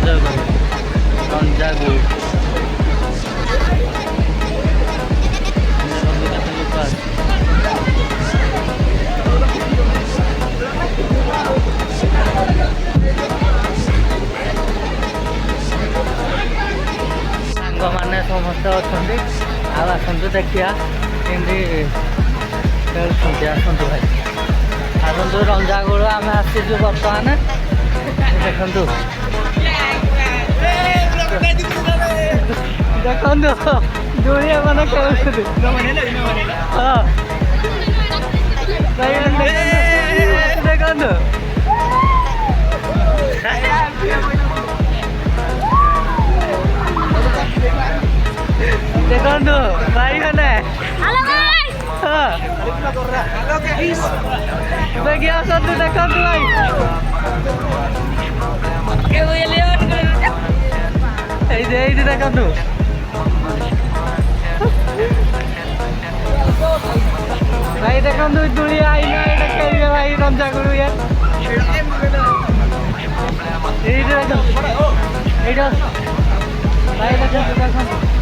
Enjoy କରିବେ ରଞ୍ଜାଗୁଳ କେତେ ଲୋକ ଅଛି। ସାଙ୍ଗମାନେ ସମସ୍ତେ ଅଛନ୍ତି ଆଉ ଆସନ୍ତୁ ଦେଖିବା କେମିତି ଖେଳୁଛନ୍ତି। ଆସନ୍ତୁ ଭାଇ ଆସନ୍ତୁ ରଞ୍ଜାଗୁଳ ଆମେ ଆସିଛୁ ବର୍ତ୍ତମାନ ଦେଖନ୍ତୁ ଦେଖନ୍ତୁ ଦୁଳିଆ ମାନେ ଖେଳୁଛନ୍ତି। ହଁ ଦେଖନ୍ତୁ ଦେଖନ୍ତୁ ଭାଇମାନେ ବେଗି ଆସନ୍ତୁ ଦେଖନ୍ତୁ ଭାଇ ଏଇଠି ଦେଖନ୍ତୁ ଭାଇ ଦେଖନ୍ତୁ ଦୁଳିଆ ଆଇନା ଏଇଟା ଖେଳିବେ ଭାଇ ରଞ୍ଜାଗୁଳ ଏଇଠି ଦେଖନ୍ତୁ ଏଇଟା ଭାଇ ଦେଖନ୍ତୁ